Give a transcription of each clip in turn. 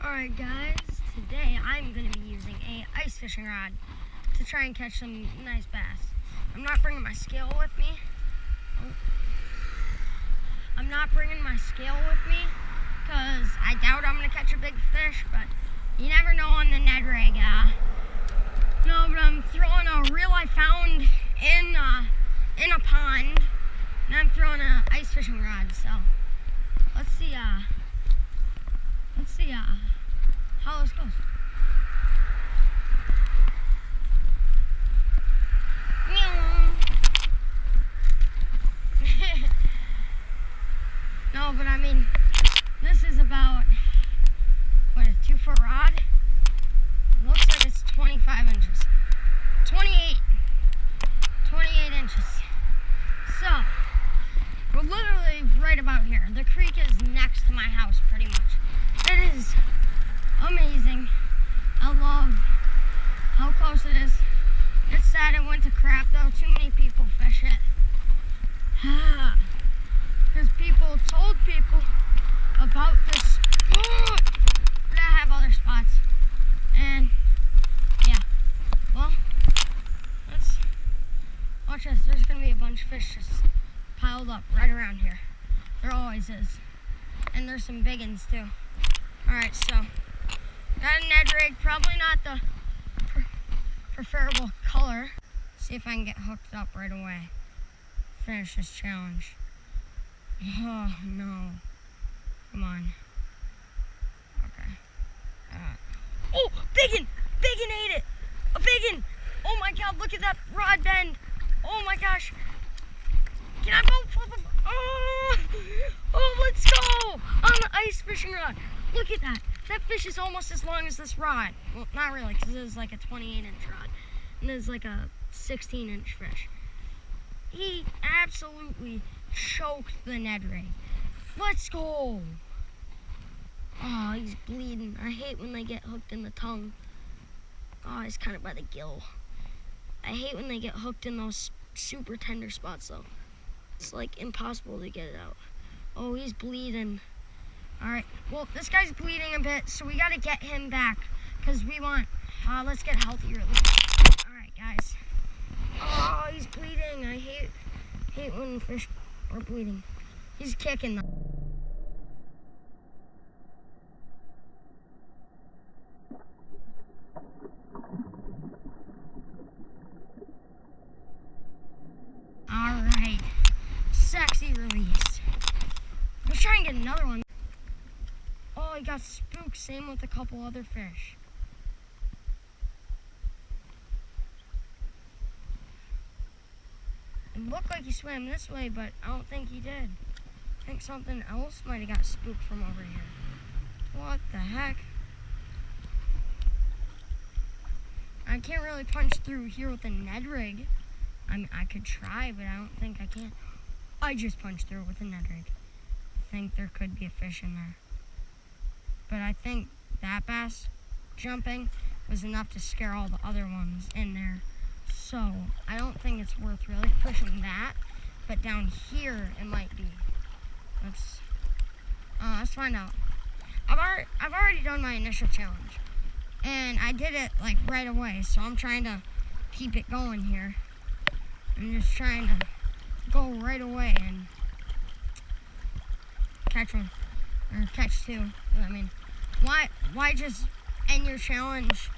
Alright guys, today I'm going to be using a ice fishing rod to try and catch some nice bass. I'm not bringing my scale with me. Because I doubt I'm going to catch a big fish, but you never know on the Ned rig. No, but I'm throwing a reel I found in a pond, and I'm throwing an ice fishing rod. So let's see how this goes. No, but I mean, this is about, what, a 2-foot rod? Looks like it's 25 inches. 28 inches. So, we're literally right about here. The creek is next to my house, pretty much. It is amazing. I love how close it is. It's sad it went to crap though. Too many people fish it. Because people told people about this spot that have other spots. And yeah, well, let's watch this. There's going to be a bunch of fish just piled up right around here. There always is. And there's some big ones too. Alright, so got a Ned rig, probably not the preferable color. See if I can get hooked up right away. Finish this challenge. Oh no. Come on. Okay. Oh, biggin! Biggin ate it! A biggin! Oh my god, look at that rod bend! Oh my gosh! Can I boat flip him? Oh, let's go! On the ice fishing rod. Look at that. That fish is almost as long as this rod. Well, not really, because it is like a 28-inch rod. And this is like a 16-inch fish. He absolutely choked the Ned rig. Let's go! Oh, he's bleeding. I hate when they get hooked in the tongue. Oh, he's kind of by the gill. I hate when they get hooked in those super tender spots, though. It's like impossible to get it out. Oh, he's bleeding. Alright, well, this guy's bleeding a bit, so we gotta get him back. Because we want, let's get healthier. Alright, guys. Oh, he's bleeding. I hate when fish are bleeding. He's kicking them. Alright. Sexy release. Let's try and get another one. Oh, he got spooked. Same with a couple other fish. It looked like he swam this way, but I don't think he did. I think something else might have got spooked from over here. What the heck? I can't really punch through here with a Ned rig. I mean, I could try, but I don't think I can. I just punched through with a Ned rig. I think there could be a fish in there. But I think that bass jumping was enough to scare all the other ones in there. So I don't think it's worth really pushing that. But down here, it might be. Let's find out. I've already done my initial challenge. And I did it like right away. So I'm trying to keep it going here. I'm just trying to go right away and catch one, or catch two. I mean, why just end your challenge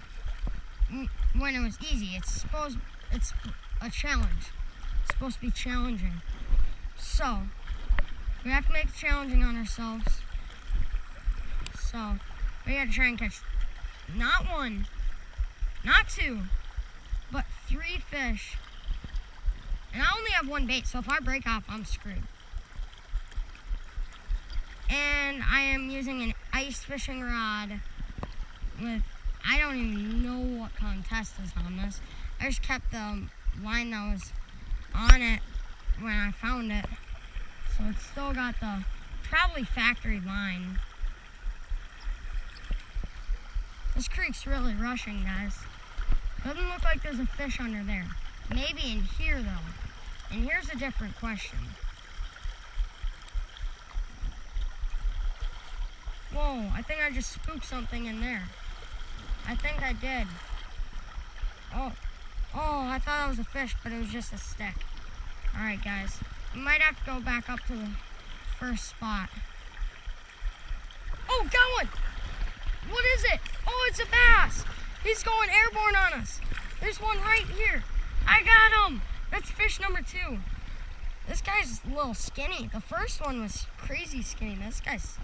when it was easy? It's a challenge. It's supposed to be challenging. So we have to make it challenging on ourselves. So we gotta try and catch not one, not two, but 3 fish. And I only have 1 bait, so if I break off, I'm screwed. And I am using an ice fishing rod with, I don't even know what kind of test is on this. I just kept the line that was on it when I found it. So it's still got the, probably factory line. This creek's really rushing, guys. Doesn't look like there's a fish under there. Maybe in here, though. And here's a different question. Well, no, I think I just spooked something in there. I think I did. Oh, I thought it was a fish, but it was just a stick. All right, guys, we might have to go back up to the first spot. Oh, got one! What is it? Oh, it's a bass. He's going airborne on us. There's one right here. I got him. That's fish number 2. This guy's a little skinny. The first one was crazy skinny. This guy's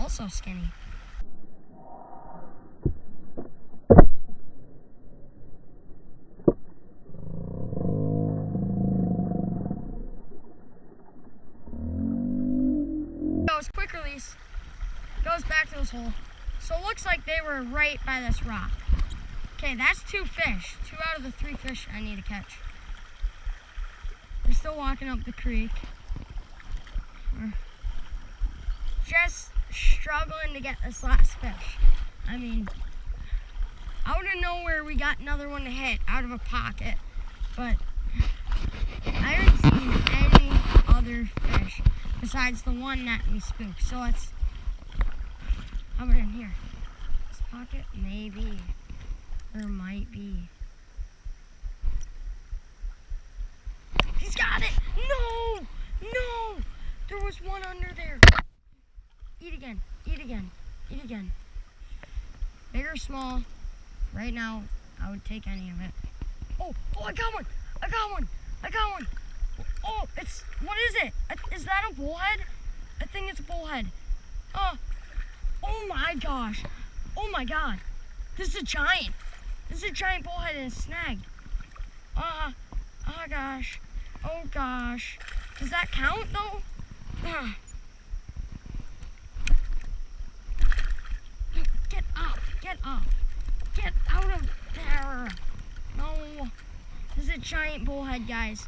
also skinny. Goes quick release. Goes back to this hole. So it looks like they were right by this rock. Okay, that's 2 fish. 2 out of the 3 fish I need to catch. We're still walking up the creek. We're just struggling to get this last fish. I mean, out of nowhere we got another one to hit out of a pocket, but I haven't seen any other fish besides the one that we spooked. So let's, how about in here? This pocket? Maybe. There might be. He's got it! No! No! There was one under there. Eat again. Eat again. Eat again. Big or small. Right now, I would take any of it. Oh, I got one! I got one! I got one! Oh, it's, what is it? Is that a bullhead? I think it's a bullhead. Oh my gosh. Oh my God. This is a giant. This is a giant bullhead and it's snagged. Oh gosh. Oh gosh. Does that count though? Get up. Get up. Get out of there. No. This is a giant bullhead, guys.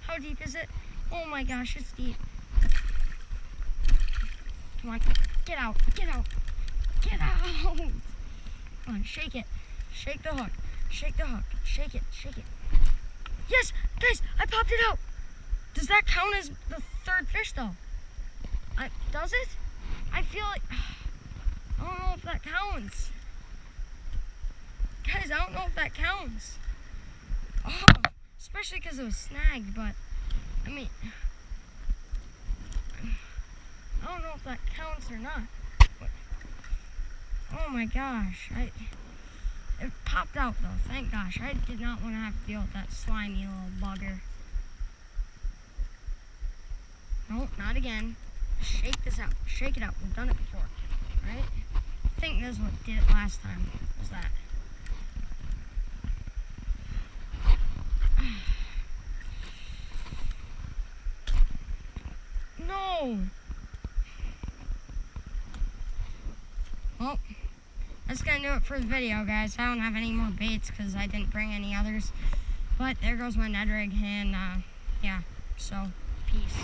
How deep is it? Oh my gosh, it's deep. Come on, get out, get out, get out. Come on, shake it. Shake the hook. Shake the hook. Shake it, shake it. Yes, guys, I popped it out. Does that count as the 3rd fish though? Does it? I feel like, I don't know if that counts. Guys, I don't know if that counts. Oh, especially because it was snagged, but, I mean, I don't know if that counts or not. But, oh my gosh, it popped out though, thank gosh. I did not want to have to deal with that slimy little bugger. No, not again. Shake this out, shake it out. We've done it before, right? I think this is what did it last time, was that. No! Well, that's gonna do it for the video, guys. I don't have any more baits because I didn't bring any others. But there goes my Ned rig, and yeah, so peace.